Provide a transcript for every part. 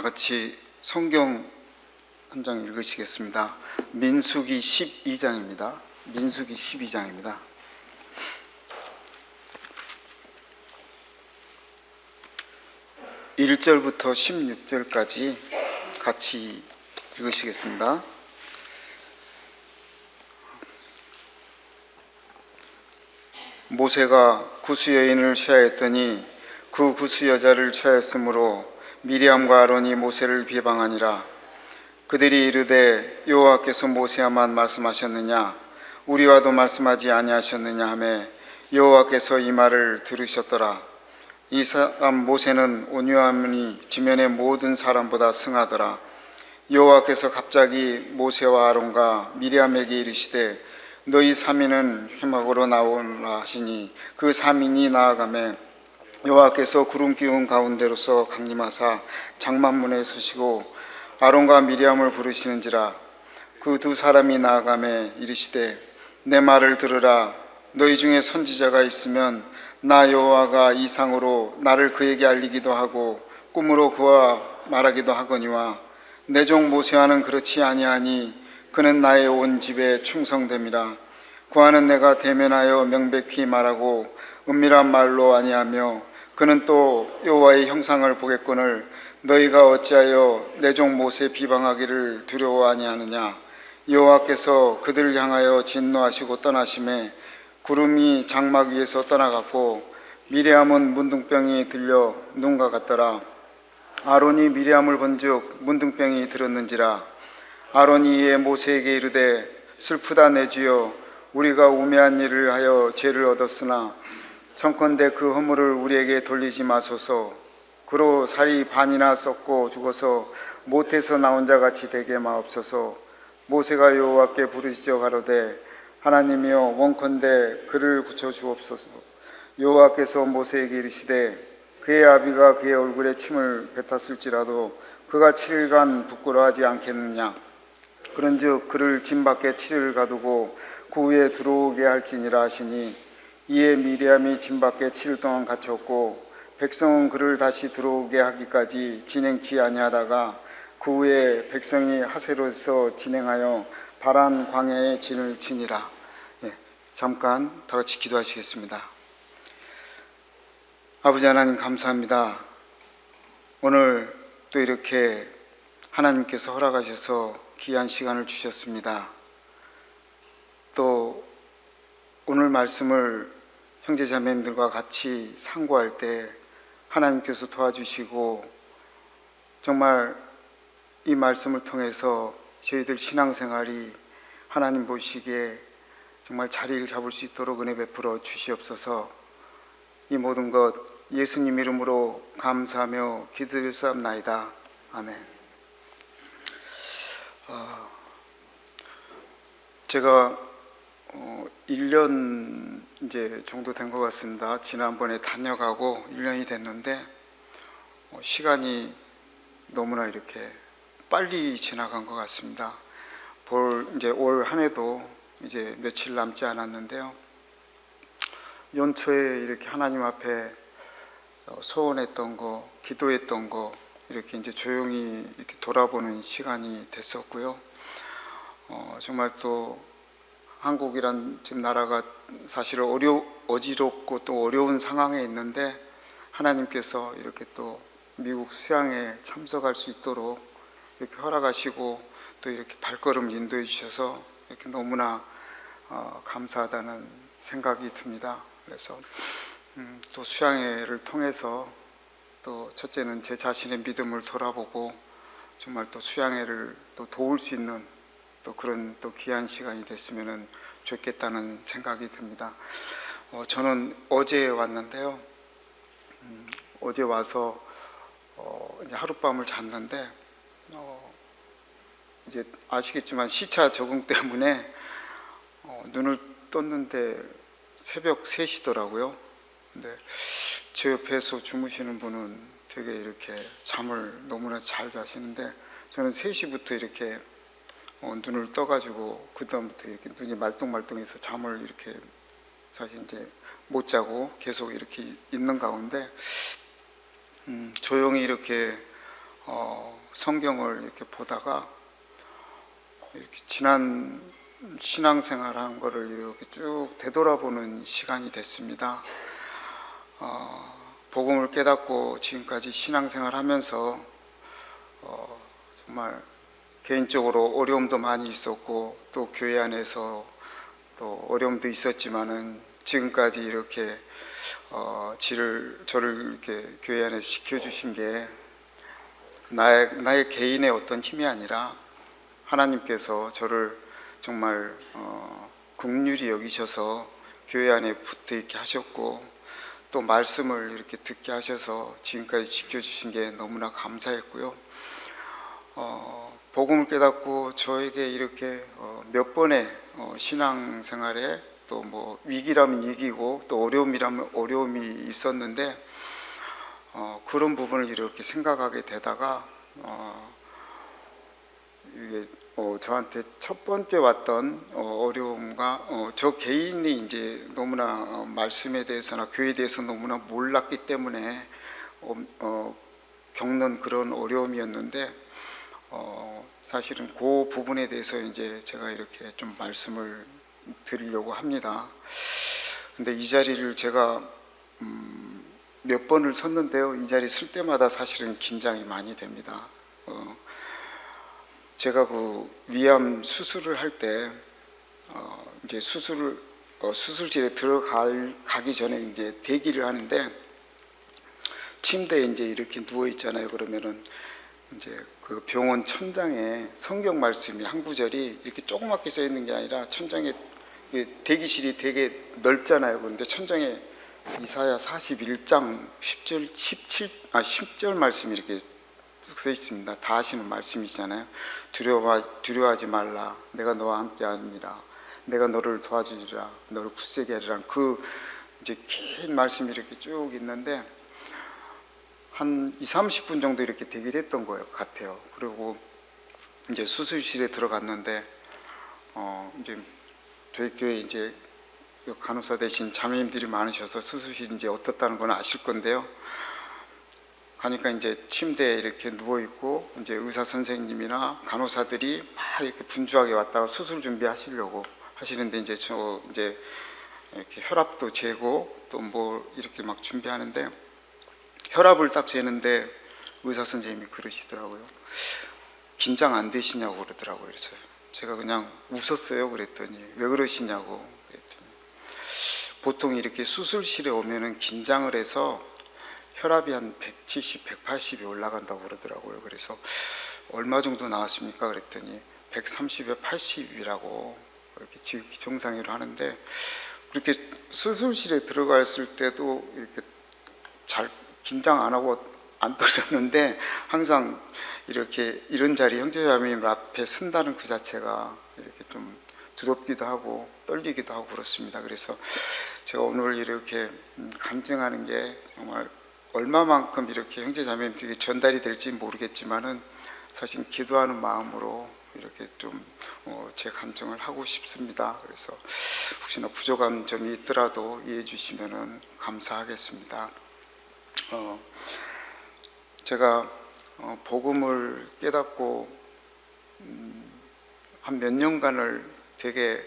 같이 성경 한 장 읽으시겠습니다. 민수기 12장입니다. 민수기 12장입니다. 1절부터 16절까지 같이 읽으시겠습니다. 모세가 구스 여인을 취하였더니 그 구스 여자를 취하였으므로 미리암과 아론이 모세를 비방하니라. 그들이 이르되 여호와께서 모세와만 말씀하셨느냐 우리와도 말씀하지 아니하셨느냐 하매 여호와께서 이 말을 들으셨더라. 이 사람 모세는 온유함이 지면의 모든 사람보다 승하더라. 여호와께서 갑자기 모세와 아론과 미리암에게 이르시되 너희 3인은 회막으로 나오라 하시니 그 3인이 나아가매 여호와께서 구름 기운 가운데로서 강림하사 장막문에 서시고 아론과 미리암을 부르시는지라. 그 두 사람이 나아가매 이르시되 내 말을 들으라. 너희 중에 선지자가 있으면 나 여호와가 이상으로 나를 그에게 알리기도 하고 꿈으로 그와 말하기도 하거니와 내 종 모세와는 그렇지 아니하니 그는 나의 온 집에 충성됨이라. 그와는 내가 대면하여 명백히 말하고 은밀한 말로 아니하며 그는 또 여호와의 형상을 보겠거늘 너희가 어찌하여 내 종 모세 비방하기를 두려워 아니하느냐. 여호와께서 그들을 향하여 진노하시고 떠나심에 구름이 장막 위에서 떠나갔고 미리암은 문둥병이 들려 눈과 같더라. 아론이 미리암을 본즉 문둥병이 들었는지라. 아론이 이에 모세에게 이르되 슬프다 내 주여 우리가 우매한 일을 하여 죄를 얻었으나 청컨대 그 허물을 우리에게 돌리지 마소서. 그로 살이 반이나 썩고 죽어서 못에서 나온 자 같이 되게 마옵소서. 모세가 여호와께 부르짖어 가로되 하나님이여 원컨대 그를 고쳐 주옵소서. 여호와께서 모세에게 이르시되 그의 아비가 그의 얼굴에 침을 뱉었을지라도 그가 7일간 부끄러워하지 않겠느냐. 그런즉 그를 진 밖에 7일 가두고 그 후에 들어오게 할지니라 하시니 이에 미리암이 진 밖에 7일 동안 갇혔고 백성은 그를 다시 들어오게 하기까지 진행치 아니하다가 그 후에 백성이 하세로에서 진행하여 바란 광야에 진을 치니라. 잠깐 다 같이 기도하시겠습니다. 아버지 하나님 감사합니다. 오늘 또 이렇게 하나님께서 허락하셔서 귀한 시간을 주셨습니다. 또 오늘 말씀을 형제자매님들과 같이 상고할 때 하나님께서 도와주시고 정말 이 말씀을 통해서 저희들 신앙생활이 하나님 보시기에 정말 자리를 잡을 수 있도록 은혜 베풀어 주시옵소서. 이 모든 것 예수님 이름으로 감사하며 기도드렸사옵나이다. 아멘. 제가 1년 이제 정도 된 것 같습니다. 지난번에 다녀가고 1년이 됐는데 시간이 너무나 이렇게 빨리 지나간 것 같습니다. 이제 올 한 해도 이제 며칠 남지 않았는데요. 연초에 이렇게 하나님 앞에 소원했던 거, 기도했던 거 이렇게 이제 조용히 이렇게 돌아보는 시간이 됐었고요. 정말 또 한국이란 지금 나라가 사실 어지럽고 또 어려운 상황에 있는데 하나님께서 이렇게 또 미국 수양에 참석할 수 있도록 이렇게 허락하시고 또 이렇게 발걸음 인도해 주셔서 이렇게 너무나 감사하다는 생각이 듭니다. 그래서 또 수양회를 통해서 또 첫째는 제 자신의 믿음을 돌아보고 정말 또 수양회를 또 도울 수 있는 또 그런 또 귀한 시간이 됐으면 좋겠다는 생각이 듭니다. 저는 어제 왔는데요. 어제 와서 이제 하룻밤을 잤는데 이제 아시겠지만 시차 적응 때문에 눈을 떴는데 새벽 3시더라고요. 근데 제 옆에서 주무시는 분은 되게 이렇게 잠을 너무나 잘 자시는데 저는 3시부터 이렇게 눈을 떠가지고 그 다음부터 이렇게 눈이 말똥말똥해서 잠을 이렇게 사실 이제 못 자고 계속 이렇게 있는 가운데 조용히 이렇게 성경을 이렇게 보다가 이렇게 지난 신앙생활한 거를 이렇게 쭉 되돌아보는 시간이 됐습니다. 복음을 깨닫고 지금까지 신앙생활하면서 정말 개인적으로 어려움도 많이 있었고 또 교회 안에서 또 어려움도 있었지만은 지금까지 이렇게 저를 이렇게 교회 안에서 지켜주신 게 나의 개인의 어떤 힘이 아니라 하나님께서 저를 정말 긍휼히 여기셔서 교회 안에 붙어 있게 하셨고 또 말씀을 이렇게 듣게 하셔서 지금까지 지켜주신 게 너무나 감사했고요. 복음을 깨닫고 저에게 이렇게 몇 번의 신앙생활에 또 뭐 위기라면 위기고 또 어려움이라면 어려움이 있었는데 그런 부분을 이렇게 생각하게 되다가 이게 저한테 첫 번째 왔던 어려움과 저 개인이 이제 너무나 말씀에 대해서나 교회에 대해서 너무나 몰랐기 때문에 겪는 그런 어려움이었는데 사실은 그 부분에 대해서 이제 제가 이렇게 좀 말씀을 드리려고 합니다. 근데 이 자리를 제가 몇 번을 섰는데요. 이 자리 쓸 때마다 사실은 긴장이 많이 됩니다. 제가 그 위암 수술을 할 때 이제 수술실에 들어가기 전에 이제 대기를 하는데 침대에 이제 이렇게 누워 있잖아요. 그러면은 이제 그 병원 천장에 성경 말씀이 한 구절이 이렇게 조그맣게 써 있는 게 아니라 천장에 대기실이 되게 넓잖아요. 그런데 천장에 이사야 41장 10절 말씀이 이렇게 쭉 써 있습니다. 다 아시는 말씀이잖아요. 두려워하지 말라. 내가 너와 함께하니라. 내가 너를 도와주리라. 너를 굳세게 하리라. 그 이제 긴 말씀이 이렇게 쭉 있는데 한 20-30분 정도 이렇게 대기를 했던 것 같아요. 그리고 이제 수술실에 들어갔는데 이제 저희 교회 이제 간호사 되신 자매님들이 많으셔서 수술실이 이제 어떻다는 건 아실 건데요. 가니까 이제 침대에 이렇게 누워 있고 이제 의사 선생님이나 간호사들이 막 이렇게 분주하게 왔다가 수술 준비하시려고 하시는데 이제 이제 이렇게 혈압도 재고 또 뭐 이렇게 막 준비하는데 혈압을 딱 재는데 의사 선생님이 그러시더라고요. 긴장 안 되시냐고 그러더라고요. 그래서 제가 그냥 웃었어요. 그랬더니 왜 그러시냐고 그랬더니 보통 이렇게 수술실에 오면은 긴장을 해서 혈압이 한 170, 180이 올라간다고 그러더라고요. 그래서 얼마 정도 나왔습니까? 그랬더니 130에 80이라고 이렇게 지극히 정상으로 하는데 그렇게 수술실에 들어갔을 때도 이렇게 잘 긴장 안 하고 안 떨었는데 항상 이렇게 이런 자리 형제자매님 앞에 쓴다는 그 자체가 이렇게 좀 두렵기도 하고 떨리기도 하고 그렇습니다. 그래서 제가 오늘 이렇게 간증하는 게 정말 얼마만큼 이렇게 형제자매님들에게 전달이 될지 모르겠지만은 사실 기도하는 마음으로 이렇게 좀 제 간증을 하고 싶습니다. 그래서 혹시나 부족한 점이 있더라도 이해해 주시면은 감사하겠습니다. 제가 복음을 깨닫고 한 몇 년간을 되게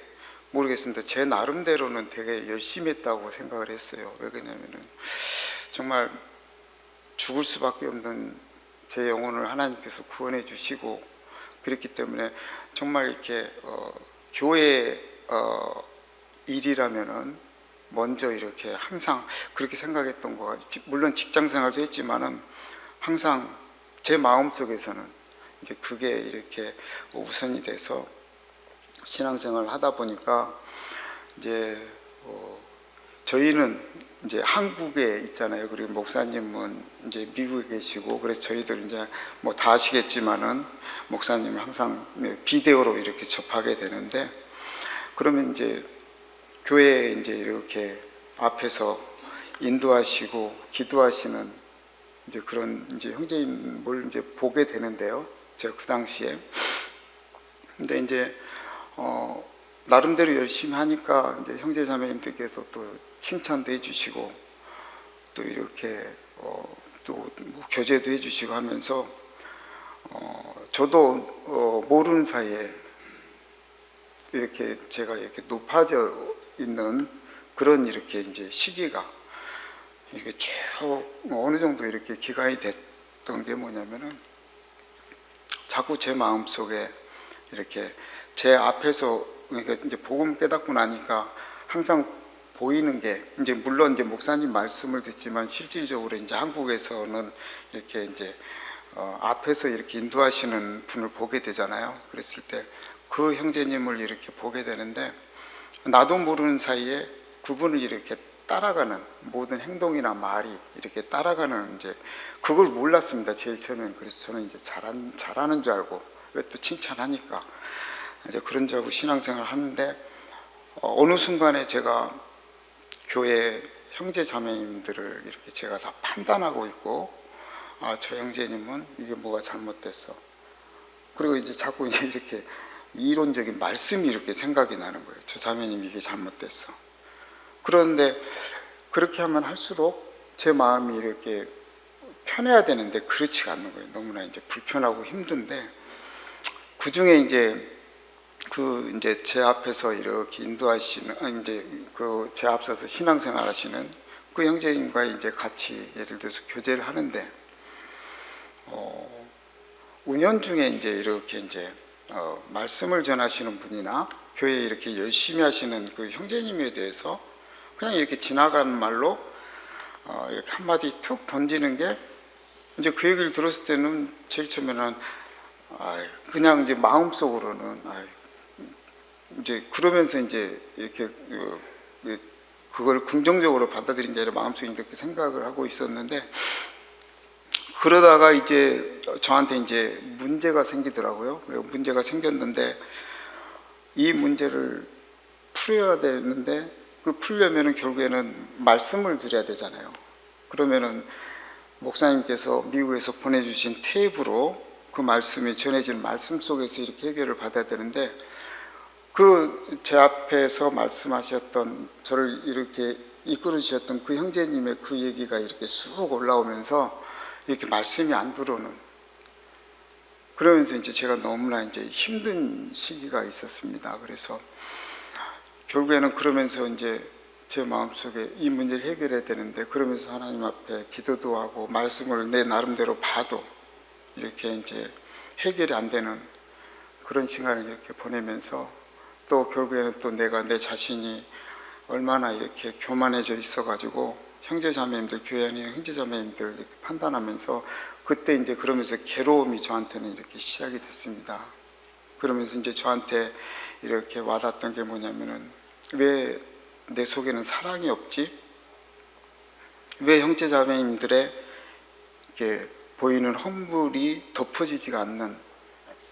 모르겠습니다. 제 나름대로는 되게 열심히 했다고 생각을 했어요. 왜 그러냐면은 정말 죽을 수밖에 없는 제 영혼을 하나님께서 구원해 주시고 그렇기 때문에 정말 이렇게 교회 일이라면은 먼저 이렇게 항상 그렇게 생각했던 거 같아요. 물론 직장 생활도 했지만은 항상 제 마음 속에서는 이제 그게 이렇게 우선이 돼서 신앙생활을 하다 보니까 이제 저희는 이제 한국에 있잖아요. 그리고 목사님은 이제 미국에 계시고 그래서 저희들 이제 뭐 다 아시겠지만은 목사님을 항상 비데오로 이렇게 접하게 되는데 그러면 이제 교회에 이제 이렇게 앞에서 인도하시고 기도하시는 이제 그런 이제 형제님을 이제 보게 되는데요. 제가 그 당시에 근데 이제 나름대로 열심히 하니까 이제 형제자매님들께서 또 칭찬도 해주시고 또 이렇게 또 뭐 교제도 해주시고 하면서 저도 모르는 사이에 이렇게 제가 이렇게 높아져 있는 그런 이렇게 이제 시기가 이렇게 쭉 어느 정도 이렇게 기간이 됐던 게 뭐냐면은, 자꾸 제 마음 속에 이렇게 제 앞에서, 그러니까 이제 복음 깨닫고 나니까 항상 보이는 게, 이제 물론 이제 목사님 말씀을 듣지만 실질적으로 이제 한국에서는 이렇게 이제 앞에서 이렇게 인도하시는 분을 보게 되잖아요. 그랬을 때 그 형제님을 이렇게 보게 되는데, 나도 모르는 사이에 그분을 이렇게 따라가는, 모든 행동이나 말이 이렇게 따라가는, 이제 그걸 몰랐습니다, 제일 처음엔. 그래서 저는 이제 잘하는 줄 알고, 왜 또 칭찬하니까 이제 그런 줄 알고 신앙생활을 하는데, 어느 순간에 제가 교회 형제 자매님들을 이렇게 제가 다 판단하고 있고, 저 형제님은 이게 뭐가 잘못됐어. 그리고 이제 자꾸 이제 이렇게 이론적인 말씀이 이렇게 생각이 나는 거예요. 저 자매님 이게 잘못됐어. 그런데 그렇게 하면 할수록 제 마음이 이렇게 편해야 되는데 그렇지가 않는 거예요. 너무나 이제 불편하고 힘든데, 그 중에 이제 이제 제 앞에서 이렇게 인도하시는, 이제 제 앞서서 신앙생활 하시는 그 형제님과 이제 같이 예를 들어서 교제를 하는데, 운연중에 이제 이렇게 이제 말씀을 전하시는 분이나 교회에 이렇게 열심히 하시는 그 형제님에 대해서 그냥 이렇게 지나가는 말로 이렇게 한마디 툭 던지는 게, 이제 그 얘기를 들었을 때는 제일 처음에는 그냥 이제 마음속으로는 이제 그러면서 이제 이렇게 그걸 긍정적으로 받아들인 게 아니라 마음속에 이렇게 생각을 하고 있었는데, 그러다가 이제 저한테 이제 문제가 생기더라고요. 그리고 문제가 생겼는데, 이 문제를 풀어야 되는데, 그 풀려면은 결국에는 말씀을 드려야 되잖아요. 그러면은 목사님께서 미국에서 보내주신 테이프로 그 말씀이 전해지는 말씀 속에서 이렇게 해결을 받아야 되는데, 제 앞에서 말씀하셨던, 저를 이렇게 이끌어 주셨던 그 형제님의 그 얘기가 이렇게 쑥 올라오면서 이렇게 말씀이 안 들어오는, 그러면서 이제 제가 너무나 이제 힘든 시기가 있었습니다. 그래서 결국에는 그러면서 이제 제 마음속에 이 문제를 해결해야 되는데, 그러면서 하나님 앞에 기도도 하고 말씀을 내 나름대로 봐도 이렇게 이제 해결이 안 되는 그런 시간을 이렇게 보내면서, 또 결국에는 또 내가 내 자신이 얼마나 이렇게 교만해져 있어가지고 형제자매님들, 교회 안에 형제자매님들 이렇게 판단하면서, 그때 이제 그러면서 괴로움이 저한테는 이렇게 시작이 됐습니다. 그러면서 이제 저한테 이렇게 와닿았던 게 뭐냐면은, 왜 내 속에는 사랑이 없지? 왜 형제자매님들의 이렇게 보이는 허물이 덮어지지가 않는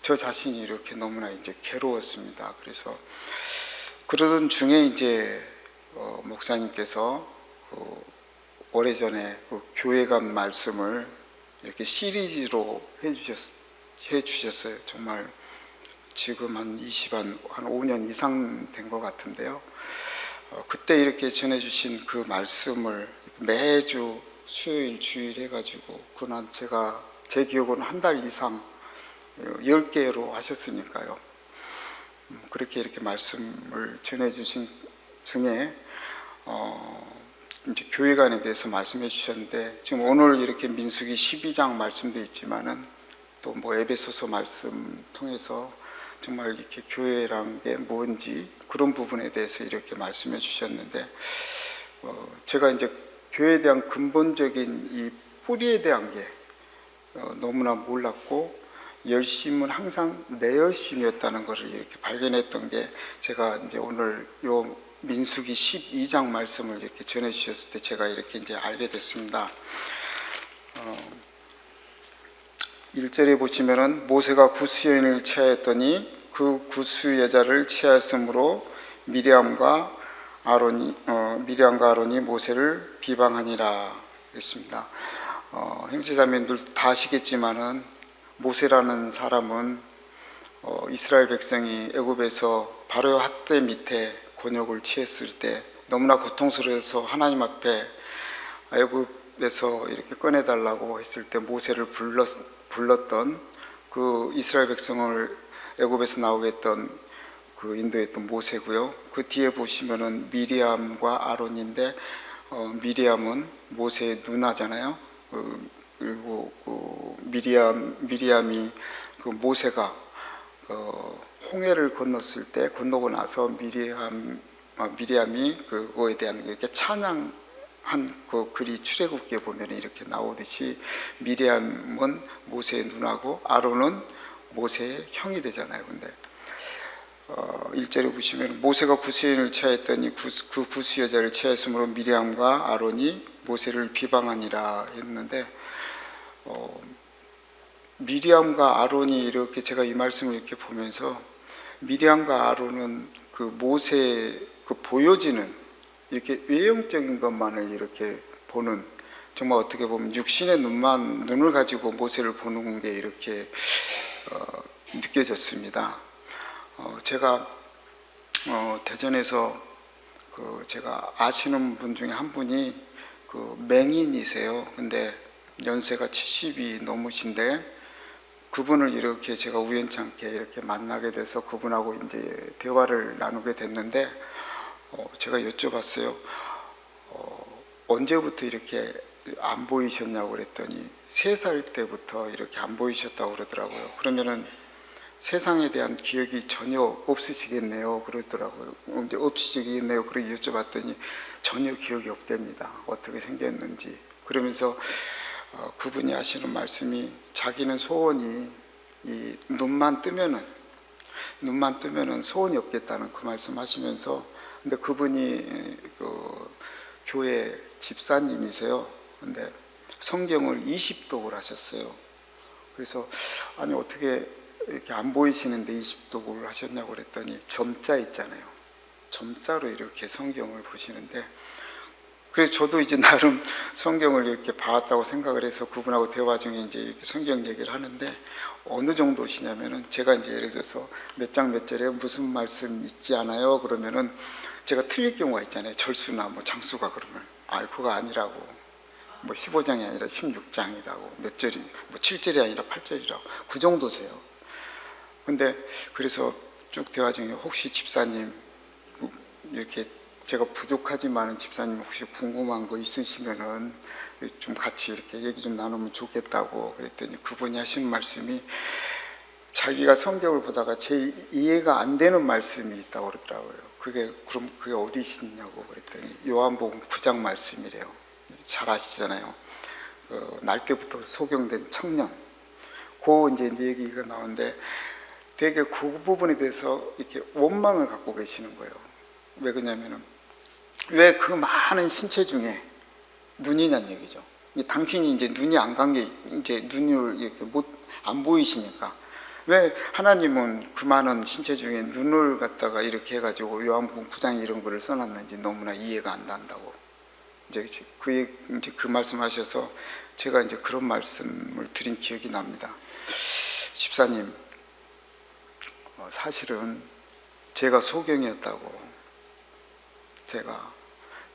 저 자신이 이렇게 너무나 이제 괴로웠습니다. 그래서 그러던 중에 이제 목사님께서 오래전에 교회 간 말씀을 이렇게 시리즈로 해주셨어요. 정말 지금 한 5년 이상 된 것 같은데요. 그때 이렇게 전해주신 그 말씀을 매주 수요일, 주일 해가지고, 그날 제 기억으로는 한 달 이상 10개로 하셨으니까요. 그렇게 이렇게 말씀을 전해주신 중에 이제 교회관에 대해서 말씀해 주셨는데, 지금 오늘 이렇게 민수기 12장 말씀도 있지만은 또 뭐 에베소서 말씀 통해서 정말 이렇게 교회란 게 뭔지 그런 부분에 대해서 이렇게 말씀해 주셨는데, 제가 이제 교회에 대한 근본적인 이 뿌리에 대한 게 너무나 몰랐고, 열심은 항상 내 열심이었다는 것을 이렇게 발견했던 게, 제가 이제 오늘 요 민수기 12장 말씀을 이렇게 전해 주셨을 때 제가 이렇게 이제 알게 됐습니다. 1절에 보시면은, 모세가 구스 여인을 취하였더니 그 구스 여자를 취하였으므로 미리암과 아론이 모세를 비방하니라 했습니다. 형제자매님들 다 아시겠지만은, 모세라는 사람은 이스라엘 백성이 애굽에서 바로 핫대 밑에 곤욕을 취했을 때 너무나 고통스러워서 하나님 앞에 애굽에서 이렇게 꺼내달라고 했을 때 모세를 불렀던 그 이스라엘 백성을 애굽에서 나오게 했던 그 인도했던 모세고요. 그 뒤에 보시면은 미리암과 아론인데 미리암은 모세의 누나잖아요. 그리고 미리암이 그 모세가 홍해를 건넜을 때 건너고 나서 미리암이 그거에 대한 이렇게 찬양한 그 글이 출애굽기에 보면 이렇게 나오듯이 미리암은 모세의 누나고 아론은 모세의 형이 되잖아요. 근데 1절에 보시면 모세가 구스인을 취하였더니 그 구스 여자를 취하였으므로 미리암과 아론이 모세를 비방하니라 했는데 미리암과 아론이 이렇게 제가 이 말씀을 이렇게 보면서 미리암과 아론은 그 모세 그 보여지는 이렇게 외형적인 것만을 이렇게 보는 정말 어떻게 보면 육신의 눈을 가지고 모세를 보는 게 이렇게 느껴졌습니다. 제가 대전에서 제가 아시는 분 중에 한 분이 그 맹인이세요. 근데 연세가 70이 넘으신데 그분을 이렇게 제가 우연찮게 이렇게 만나게 돼서 그분하고 이제 대화를 나누게 됐는데 제가 여쭤봤어요. 언제부터 이렇게 안 보이셨냐고 그랬더니 3살 때부터 이렇게 안 보이셨다고 그러더라고요. 그러면은 세상에 대한 기억이 전혀 없으시겠네요 그러더라고요. 이제 없으시겠네요 그렇게 여쭤봤더니 전혀 기억이 없답니다. 어떻게 생겼는지. 그러면서 그분이 하시는 말씀이 자기는 소원이 이 눈만 뜨면은 소원이 없겠다는 그 말씀하시면서 근데 그분이 그 교회 집사님이세요. 근데 성경을 20독을 하셨어요. 그래서 아니 어떻게 이렇게 안 보이시는데 20독을 하셨냐고 그랬더니 점자 있잖아요. 점자로 이렇게 성경을 보시는데 그래서 저도 이제 나름 성경을 이렇게 봐왔다고 생각을 해서 그분하고 대화 중에 이제 이렇게 성경 얘기를 하는데 어느 정도시냐면은 제가 이제 예를 들어서 몇 장 몇 절에 무슨 말씀 있지 않아요? 그러면은 제가 틀릴 경우가 있잖아요. 절수나 뭐 장수가 그러면 그거 아니라고 뭐 15장이 아니라 16장이라고 몇 절이 뭐 7절이 아니라 8절이라고 그 정도세요. 근데 그래서 쭉 대화 중에 혹시 집사님 이렇게 제가 부족하지만은 집사님 혹시 궁금한 거 있으시면은 좀 같이 이렇게 얘기 좀 나누면 좋겠다고 그랬더니 그분이 하신 말씀이 자기가 성경을 보다가 제일 이해가 안 되는 말씀이 있다고 그러더라고요. 그럼 그게 어디시냐고 그랬더니 요한복음 9장 말씀이래요. 잘 아시잖아요. 날 때부터 소경된 청년. 그 이제 얘기가 나오는데 되게 그 부분에 대해서 이렇게 원망을 갖고 계시는 거예요. 왜 그러냐면은 왜 그 많은 신체 중에 눈이냐는 얘기죠. 당신이 이제 눈이 안 간 게 이제 눈을 이렇게 안 보이시니까 왜 하나님은 그 많은 신체 중에 눈을 갖다가 이렇게 해가지고 요한복음 9장 이런 거를 써놨는지 너무나 이해가 안 난다고 이제 그 말씀하셔서 제가 이제 그런 말씀을 드린 기억이 납니다. 집사님, 사실은 제가 소경이었다고.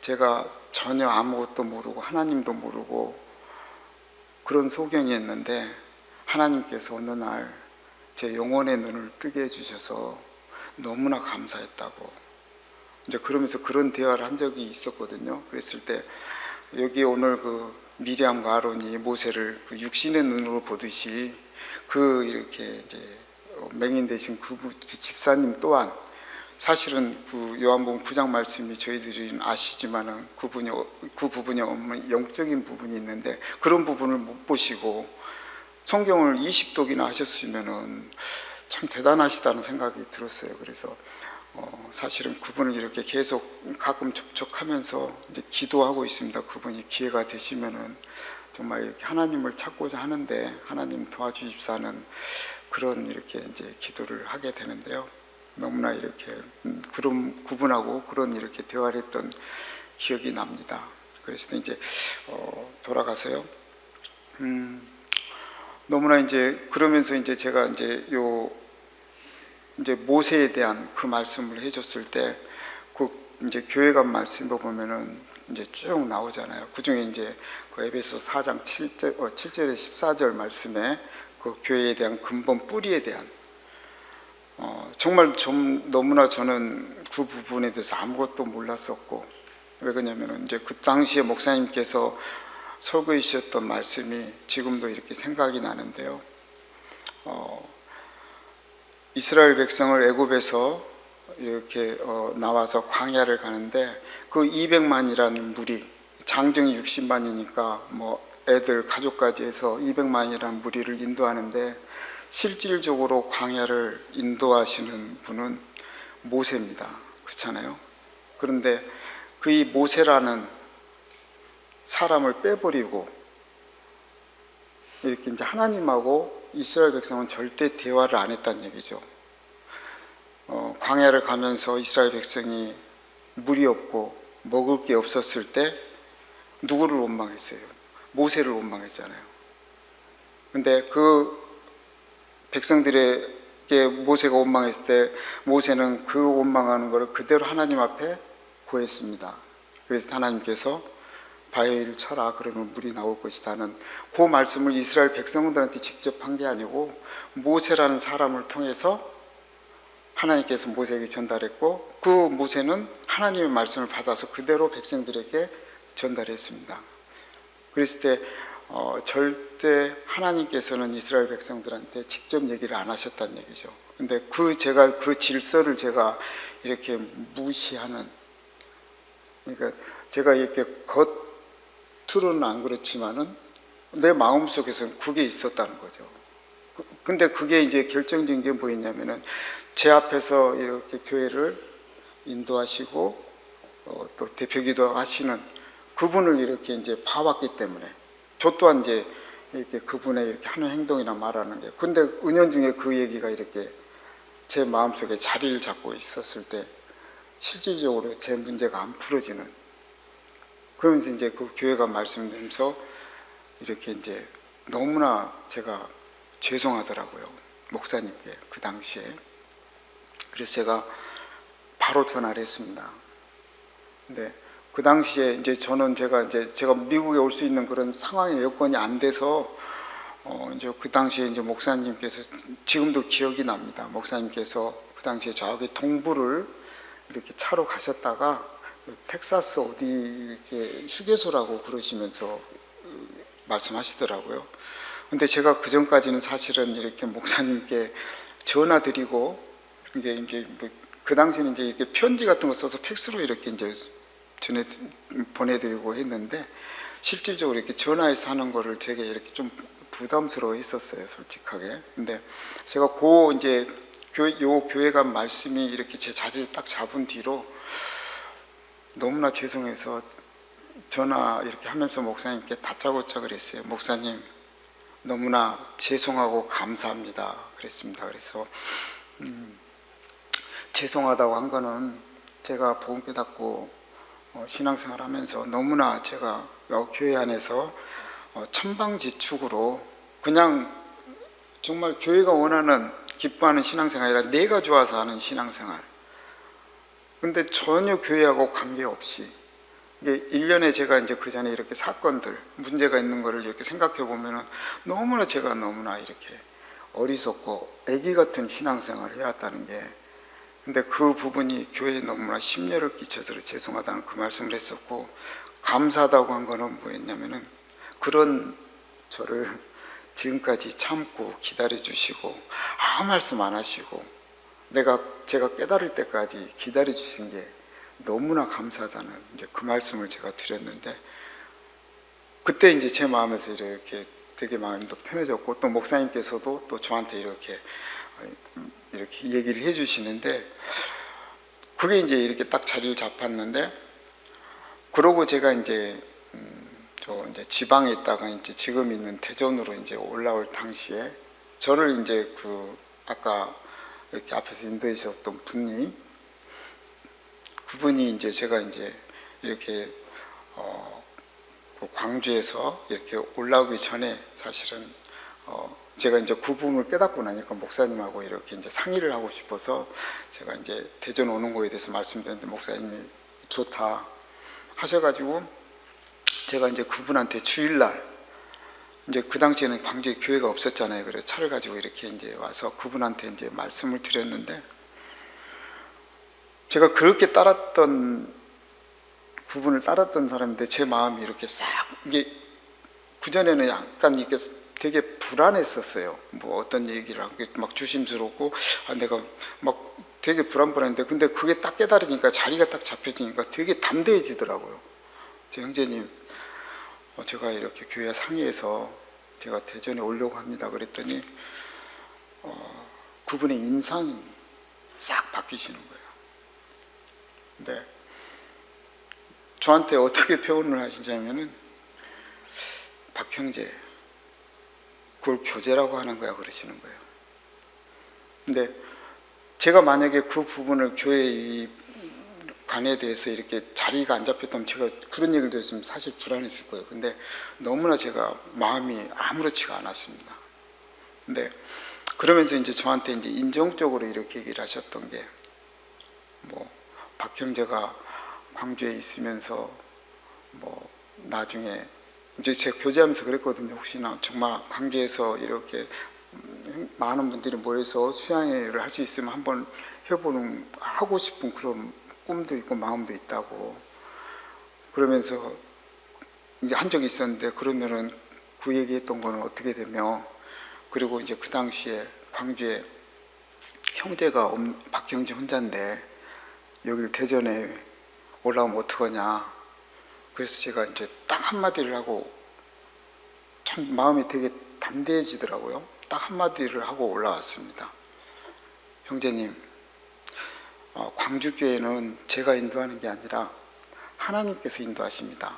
제가 전혀 아무것도 모르고 하나님도 모르고 그런 소경이었는데 하나님께서 어느 날 제 영혼의 눈을 뜨게 해주셔서 너무나 감사했다고 이제 그러면서 그런 대화를 한 적이 있었거든요. 그랬을 때 여기 오늘 그 미리암과 아론이 모세를 그 육신의 눈으로 보듯이 그 이렇게 이제 맹인 되신 그 집사님 또한 사실은 그 요한복음 9장 말씀이 저희들이 아시지만은 그 부분이 영적인 부분이 있는데 그런 부분을 못 보시고 성경을 20독이나 하셨으면은 참 대단하시다는 생각이 들었어요. 그래서 사실은 그분을 이렇게 계속 가끔 접촉하면서 이제 기도하고 있습니다. 그분이 기회가 되시면은 정말 이렇게 하나님을 찾고자 하는데 하나님 도와주십사는 그런 이렇게 이제 기도를 하게 되는데요. 너무나 이렇게 그런 구분하고 그런 이렇게 대화를 했던 기억이 납니다. 그래서 이제 돌아가서요. 너무나 이제 그러면서 이제 제가 이제 이제 모세에 대한 그 말씀을 해줬을 때 그 이제 교회관 말씀을 보면은 이제 쭉 나오잖아요. 그 중에 이제 그 에베소 4장 7절에 14절 말씀에 그 교회에 대한 근본 뿌리에 대한 정말 좀 너무나 저는 그 부분에 대해서 아무것도 몰랐었고, 왜 그러냐면은 이제 그 당시에 목사님께서 설교해 주셨던 말씀이 지금도 이렇게 생각이 나는데요. 이스라엘 백성을 애굽에서 이렇게 나와서 광야를 가는데 그 200만이라는 무리, 장정이 60만이니까 뭐 애들 가족까지 해서 200만이라는 무리를 인도하는데 실질적으로 광야를 인도하시는 분은 모세입니다. 그렇잖아요. 그런데 그 이 모세라는 사람을 빼버리고 이렇게 이제 하나님하고 이스라엘 백성은 절대 대화를 안 했다는 얘기죠. 광야를 가면서 이스라엘 백성이 물이 없고 먹을 게 없었을 때 누구를 원망했어요? 모세를 원망했잖아요. 근데 그 백성들에게 모세가 원망했을 때 모세는 그 원망하는 것을 그대로 하나님 앞에 구했습니다. 그래서 하나님께서 바위를 쳐라, 그러면 물이 나올 것이다는 그 말씀을 이스라엘 백성들한테 직접 한 게 아니고 모세라는 사람을 통해서 하나님께서 모세에게 전달했고, 그 모세는 하나님의 말씀을 받아서 그대로 백성들에게 전달했습니다. 그랬을 때 절대 하나님께서는 이스라엘 백성들한테 직접 얘기를 안 하셨다는 얘기죠. 근데 제가 그 질서를 제가 이렇게 무시하는, 그러니까 제가 이렇게 겉으로는 안 그렇지만은 내 마음속에서는 그게 있었다는 거죠. 근데 그게 이제 결정적인 게 뭐였냐면은 제 앞에서 이렇게 교회를 인도하시고 또 대표기도 하시는 그분을 이렇게 이제 봐왔기 때문에 저 또한 이제 이렇게 그분의 이렇게 하는 행동이나 말하는 게, 근데 은연중에 그 얘기가 이렇게 제 마음속에 자리를 잡고 있었을 때 실질적으로 제 문제가 안 풀어지는, 그러면서 이제 그 교회가 말씀드리면서 이렇게 이제 너무나 제가 죄송하더라고요, 목사님께 그 당시에. 그래서 제가 바로 전화를 했습니다. 근데 그 당시에 이제 제가 미국에 올 수 있는 그런 상황이 여건이 안 돼서 이제 그 당시에 이제 목사님께서, 지금도 기억이 납니다. 목사님께서 그 당시에 저기 동부를 이렇게 차로 가셨다가 텍사스 어디 이렇게 휴게소라고 그러시면서 말씀하시더라고요. 근데 제가 그 전까지는 사실은 이렇게 목사님께 전화 드리고, 이게 이제 그 당시에는 이제 이렇게 편지 같은 거 써서 팩스로 이렇게 이제 보내드리고 했는데, 실질적으로 이렇게 전화해서 하는 거를 되게 이렇게 좀 부담스러워 했었어요, 솔직하게. 근데 제가 이제 요 교회가 말씀이 이렇게 제 자리를 딱 잡은 뒤로 너무나 죄송해서 전화 이렇게 하면서 목사님께 다짜고짜 그랬어요. 목사님, 너무나 죄송하고 감사합니다 그랬습니다. 그래서 죄송하다고 한 거는 제가 복음 깨닫고 신앙생활 하면서 너무나 제가 교회 안에서 천방지축으로 그냥 정말 교회가 원하는 기뻐하는 신앙생활이 아니라 내가 좋아서 하는 신앙생활, 근데 전혀 교회하고 관계없이, 이게 1년에 제가 이제 그 전에 이렇게 사건들 문제가 있는 거를 이렇게 생각해 보면은 너무나 제가 너무나 이렇게 어리석고 애기 같은 신앙생활을 해왔다는 게, 근데 그 부분이 교회에 너무나 심려를 끼쳐서 죄송하다는 그 말씀을 했었고, 감사하다고 한 거는 뭐였냐면은 그런 저를 지금까지 참고 기다려 주시고 아무 말씀 안 하시고 제가 깨달을 때까지 기다려 주신 게 너무나 감사하다는 이제 그 말씀을 제가 드렸는데, 그때 이제 제 마음에서 이렇게 되게 마음도 편해졌고, 또 목사님께서도 또 저한테 이렇게 얘기를 해주시는데, 그게 이제 이렇게 딱 자리를 잡았는데, 그러고 제가 이제 이제 지방에 있다가 이제 지금 있는 대전으로 이제 올라올 당시에 저를 이제 아까 이렇게 앞에서 인도해 주셨던 그분이 이제 제가 이제 이렇게 광주에서 이렇게 올라오기 전에 사실은 제가 이제 그 부분을 깨닫고 나니까 목사님하고 이렇게 이제 상의를 하고 싶어서 제가 이제 대전 오는 거에 대해서 말씀드렸는데 목사님이 좋다 하셔가지고 제가 이제 그분한테 주일날 이제 그 당시에는 광주에 교회가 없었잖아요. 그래서 차를 가지고 이렇게 이제 와서 그분한테 이제 말씀을 드렸는데, 제가 그렇게 그분을 따랐던 사람인데 제 마음이 이렇게 싹, 이게 그전에는 약간 이렇게 되게 불안했었어요. 뭐 어떤 얘기를 하고 막 조심스럽고, 내가 막 되게 불안했는데, 근데 그게 딱 깨달으니까, 자리가 딱 잡혀지니까 되게 담대해지더라고요. 제 형제님, 제가 이렇게 교회 상의해서 제가 대전에 오려고 합니다. 그랬더니 그분의 인상이 싹 바뀌시는 거예요. 근데 저한테 어떻게 표현을 하시냐면은, 박형제, 그걸 교제라고 하는 거야, 그러시는 거예요. 근데 제가 만약에 그 부분을 교회 이 관에 대해서 이렇게 자리가 안 잡혔다면 제가 그런 얘기를 들었으면 사실 불안했을 거예요. 근데 너무나 제가 마음이 아무렇지가 않았습니다. 근데 그러면서 이제 저한테 이제 인정적으로 이렇게 얘기를 하셨던 게, 뭐 박형제가 광주에 있으면서 뭐 나중에 이제 제가 교제하면서 그랬거든요. 혹시나 정말 광주에서 이렇게 많은 분들이 모여서 수양회를 할 수 있으면 한번 하고 싶은 그런 꿈도 있고 마음도 있다고, 그러면서 이제 한 적이 있었는데, 그러면은 그 얘기했던 거는 어떻게 되며, 그리고 이제 그 당시에 광주에 형제가 박형제 혼자인데 여기를 대전에 올라오면 어떡하냐. 그래서 제가 이제 딱 한마디를 하고, 참 마음이 되게 담대해지더라고요. 딱 한마디를 하고 올라왔습니다. 형제님, 광주교회는 제가 인도하는 게 아니라 하나님께서 인도하십니다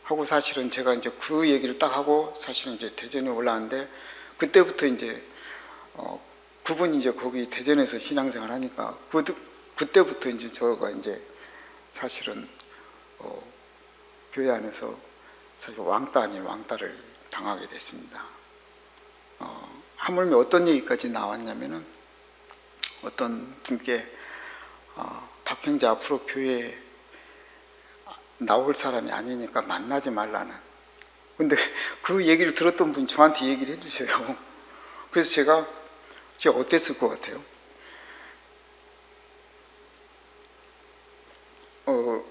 하고, 사실은 제가 이제 그 얘기를 딱 하고 사실은 이제 대전에 올라왔는데, 그때부터 이제 그분이 이제 거기 대전에서 신앙생활 하니까 그때부터 이제 저가 이제 사실은 교회 안에서 사실 왕따 아닌 왕따를 당하게 됐습니다. 하물며 어떤 얘기까지 나왔냐면은, 어떤 분께 박형제 앞으로 교회에 나올 사람이 아니니까 만나지 말라는. 근데 그 얘기를 들었던 분이 저한테 얘기를 해주셔요. 그래서 제가 어땠을 것 같아요?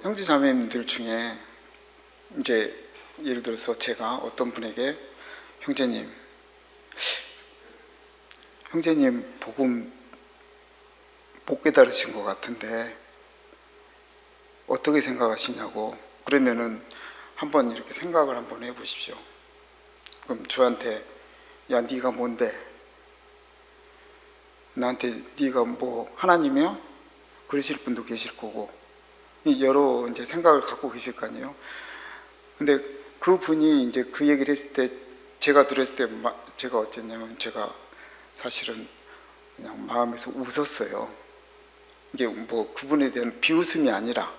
형제 자매님들 중에 이제 예를 들어서 제가 어떤 분에게 형제님 복음 못 깨달으신 것 같은데 어떻게 생각하시냐고, 그러면은 한번 이렇게 생각을 한번 해보십시오. 그럼 저한테, 야 네가 뭔데? 나한테 네가 뭐 하나님이야? 그러실 분도 계실 거고, 여러 이제 생각을 갖고 계실 거 아니에요. 근데 그 분이 이제 그 얘기를 했을 때, 제가 들었을 때 제가 어땠냐면, 제가 사실은 그냥 마음에서 웃었어요. 이게 뭐 그분에 대한 비웃음이 아니라,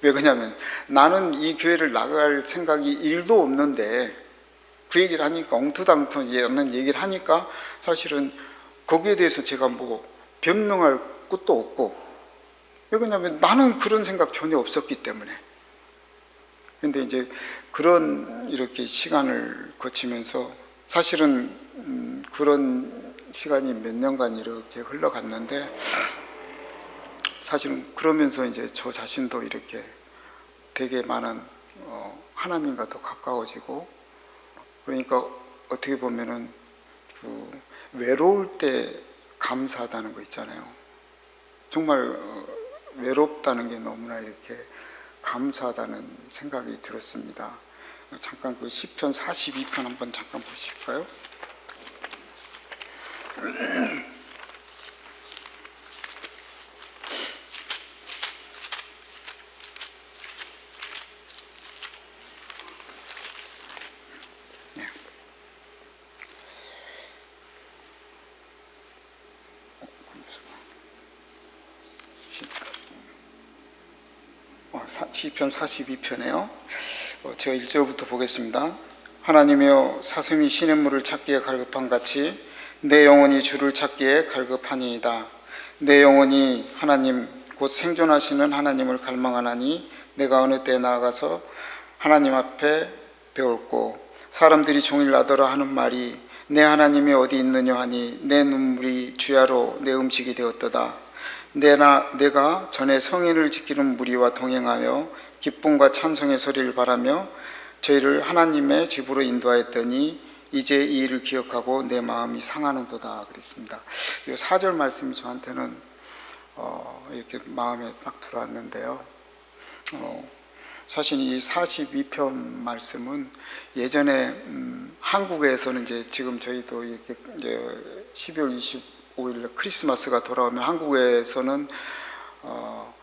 왜 그러냐면 나는 이 교회를 나갈 생각이 1도 없는데 그 얘기를 하니까, 엉투당투는 얘기를 하니까 사실은 거기에 대해서 제가 뭐 변명할 것도 없고, 왜 그러냐면 나는 그런 생각 전혀 없었기 때문에. 근데 이제 그런 이렇게 시간을 거치면서 사실은 그런 시간이 몇 년간 이렇게 흘러갔는데, 사실은 그러면서 이제 저 자신도 이렇게 되게 많은 하나님과 더 가까워지고, 그러니까 어떻게 보면은 그 외로울 때 감사하다는 거 있잖아요. 정말 외롭다는 게 너무나 이렇게 감사하다는 생각이 들었습니다. 잠깐 그 시편 42편 한번 잠깐 보실까요? 네. 42편에요. 제가 1절부터 보겠습니다. 하나님이여, 사슴이 시냇물을 찾기에 갈급한 같이 내 영혼이 주를 찾기에 갈급하니이다. 내 영혼이 하나님 곧 생존하시는 하나님을 갈망하나니, 내가 어느 때 나아가서 하나님 앞에 배울고 사람들이 종일 나더러 하는 말이 내 하나님이 어디 있느냐 하니 내 눈물이 주야로 내 음식이 되었도다. 내가 전에 성인을 지키는 무리와 동행하여 기쁨과 찬송의 소리를 바라며 저희를 하나님의 집으로 인도하였더니 이제 이 일을 기억하고 내 마음이 상하는도다 그랬습니다. 이 4절 말씀이 저한테는 이렇게 마음에 딱 들어왔는데요. 사실 이 42편 말씀은 예전에 한국에서는 이제 지금 저희도 이렇게 이제 12월 25일 크리스마스가 돌아오면 한국에서는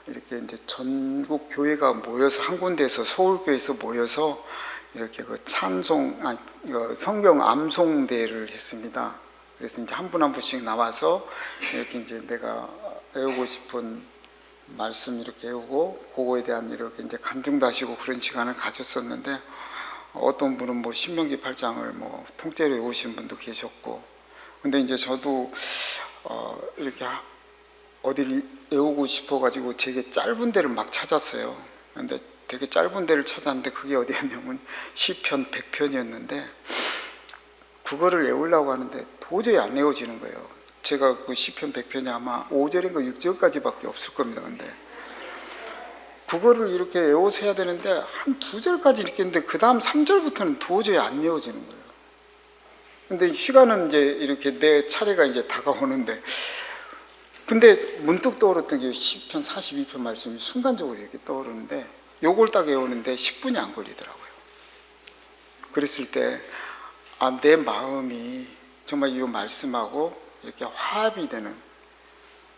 이렇게 이제 전국 교회가 모여서 한 군데에서 서울교회에서 모여서 이렇게 그 성경 암송 대회를 했습니다. 그래서 이제 한 분 한 분씩 나와서 이렇게 이제 내가 외우고 싶은 말씀 이렇게 외우고 그거에 대한 이렇게 이제 간증도 하시고 그런 시간을 가졌었는데, 어떤 분은 뭐 신명기 8장을 뭐 통째로 외우신 분도 계셨고, 근데 이제 저도 이렇게 어디를 외우고 싶어가지고 되게 짧은 데를 막 찾았어요. 근데 되게 짧은 데를 찾았는데 그게 어디였냐면 시편 100편이었는데 그거를 외우려고 하는데 도저히 안 외워지는 거예요. 제가 그 시편 100편이 아마 5절인가 6절까지밖에 없을 겁니다. 근데 그거를 이렇게 외워서 해야 되는데 한 2절까지 이렇게 했는데 그 다음 3절부터는 도저히 안 외워지는 거예요. 근데 시간은 이제 이렇게 내 차례가 이제 다가오는데, 근데 문득 떠오르던 게 시편 42편 말씀이 순간적으로 이렇게 떠오르는데 요걸 딱 외우는데 10분이 안 걸리더라고요. 그랬을 때 내 마음이 정말 이 말씀하고 이렇게 화합이 되는,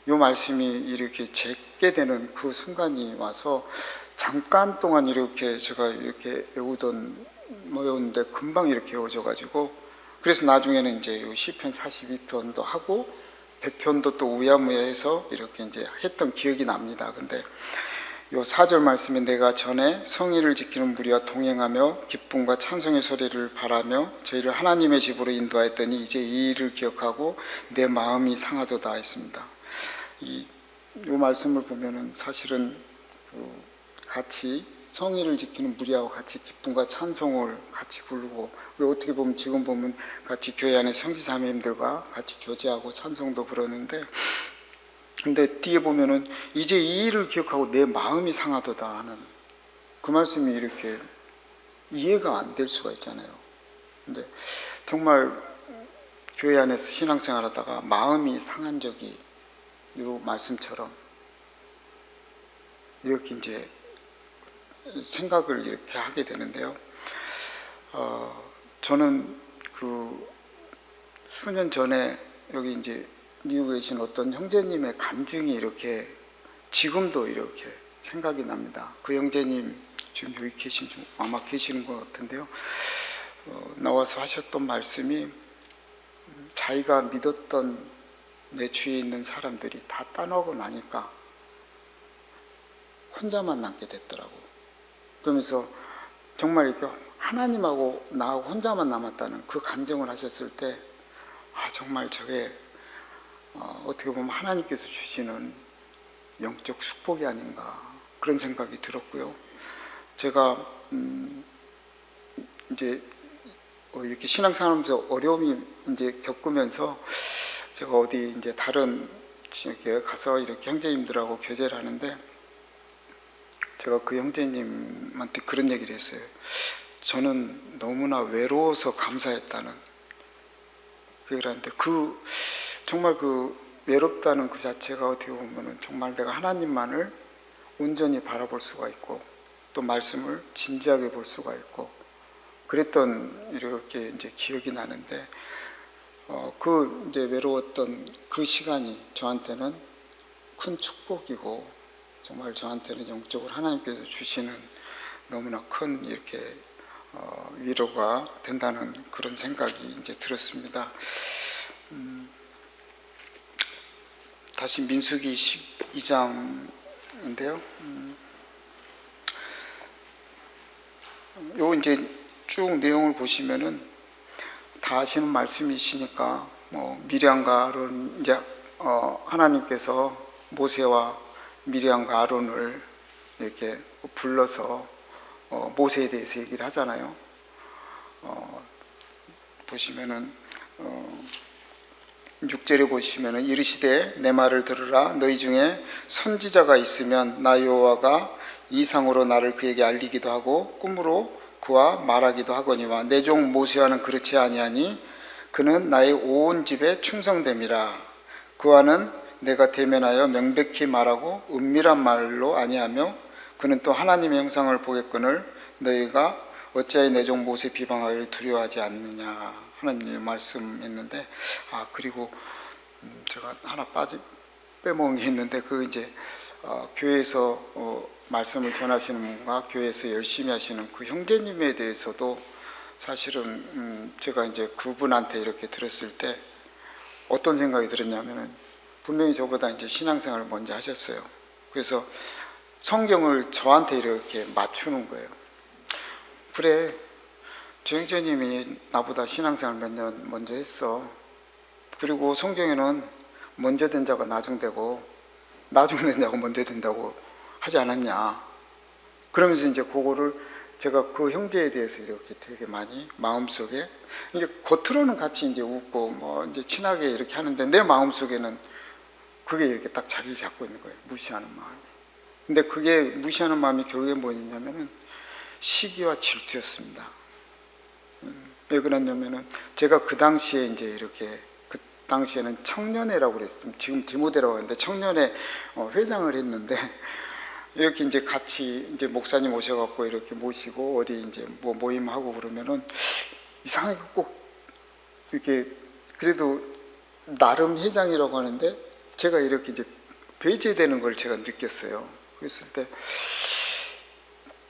이 말씀이 이렇게 제게 되는 그 순간이 와서 잠깐 동안 이렇게 제가 이렇게 외우는데 금방 이렇게 외워져 가지고, 그래서 나중에는 이제 시편 42편도 하고 100편도 또 우야무야해서 이렇게 이제 했던 기억이 납니다. 근데 요 4절 말씀에 내가 전에 성의를 지키는 무리와 동행하며 기쁨과 찬송의 소리를 바라며 저희를 하나님의 집으로 인도하였더니 이제 이 일을 기억하고 내 마음이 상하도다 했습니다. 이 말씀을 보면은 사실은 같이 성의를 지키는 무리하고 같이 기쁨과 찬송을 같이 부르고, 어떻게 보면 지금 보면 같이 교회 안에 형제자매님들과 같이 교제하고 찬송도 부르는데, 근데 뒤에 보면은 이제 이 일을 기억하고 내 마음이 상하도다 하는 그 말씀이 이렇게 이해가 안 될 수가 있잖아요. 근데 정말 교회 안에서 신앙생활 하다가 마음이 상한 적이 이 말씀처럼 이렇게 이제 생각을 이렇게 하게 되는데요. 저는 그 수년 전에 여기 이제 미국에 계신 어떤 형제님의 간증이 이렇게 지금도 이렇게 생각이 납니다. 그 형제님 지금 여기 아마 계시는 것 같은데요. 나와서 하셨던 말씀이 자기가 믿었던 내 주위에 있는 사람들이 다 떠나고 나니까 혼자만 남게 됐더라고. 그러면서 정말 이렇게 하나님하고 나하고 혼자만 남았다는 그 간증을 하셨을 때, 정말 저게 어떻게 보면 하나님께서 주시는 영적 축복이 아닌가 그런 생각이 들었고요. 제가 이제 이렇게 신앙생활하면서 어려움이 이제 겪으면서 제가 어디 이제 다른 지역에 가서 이렇게 형제님들하고 교제를 하는데, 제가 그 형제님한테 그런 얘기를 했어요. 저는 너무나 외로워서 감사했다는 그 얘기를 하는데, 정말 그 외롭다는 그 자체가 어떻게 보면은 정말 내가 하나님만을 온전히 바라볼 수가 있고 또 말씀을 진지하게 볼 수가 있고 그랬던 이렇게 이제 기억이 나는데, 그 이제 외로웠던 그 시간이 저한테는 큰 축복이고 정말 저한테는 영적으로 하나님께서 주시는 너무나 큰 이렇게 위로가 된다는 그런 생각이 이제 들었습니다. 다시 민수기 12장인데요. 요 이제 쭉 내용을 보시면은 다 아시는 말씀이시니까 미리암과 아론, 이제 하나님께서 모세와 미리암과 아론을 이렇게 불러서 모세에 대해서 얘기를 하잖아요. 보시면은 6절에 보시면은 이르시되 내 말을 들으라. 너희 중에 선지자가 있으면 나 여호와가 이상으로 나를 그에게 알리기도 하고 꿈으로 그와 말하기도 하거니와 내 종 모세와는 그렇지 아니하니 그는 나의 온 집에 충성됨이라. 그와는 내가 대면하여 명백히 말하고 은밀한 말로 아니하며 그는 또 하나님의 형상을 보겠거늘 너희가 어찌하여 내 종 모세 비방하기를 두려워하지 않느냐 하는 말씀했는데, 그리고 제가 하나 빼먹은 게 있는데, 그 이제 교회에서 말씀을 전하시는 분과 교회에서 열심히 하시는 그 형제님에 대해서도 사실은 제가 이제 그분한테 이렇게 들었을 때 어떤 생각이 들었냐면은, 분명히 저보다 이제 신앙생활을 먼저 하셨어요. 그래서 성경을 저한테 이렇게 맞추는 거예요. 그래, 저 형제님이 나보다 신앙생활 몇 년 먼저 했어. 그리고 성경에는 먼저 된 자가 나중 되고 나중 된 자가 먼저 된다고 하지 않았냐. 그러면서 이제 그거를 제가 그 형제에 대해서 이렇게 되게 많이 마음속에, 이제 겉으로는 같이 이제 웃고 뭐 이제 친하게 이렇게 하는데 내 마음속에는 그게 이렇게 딱 자리를 잡고 있는 거예요. 무시하는 마음이. 근데 그게 무시하는 마음이 결국에 뭐였냐면은 시기와 질투였습니다. 왜 그랬냐면은 제가 그 당시에 이제 이렇게, 그 당시에는 청년회라고 그랬어요. 지금 디모데라고 하는데 청년회 회장을 했는데, 이렇게 이제 같이 이제 목사님 오셔갖고 이렇게 모시고 어디 이제 뭐 모임하고 그러면은 이상하게 꼭 이렇게, 그래도 나름 회장이라고 하는데 제가 이렇게 이제 배제되는 걸 제가 느꼈어요. 그랬을 때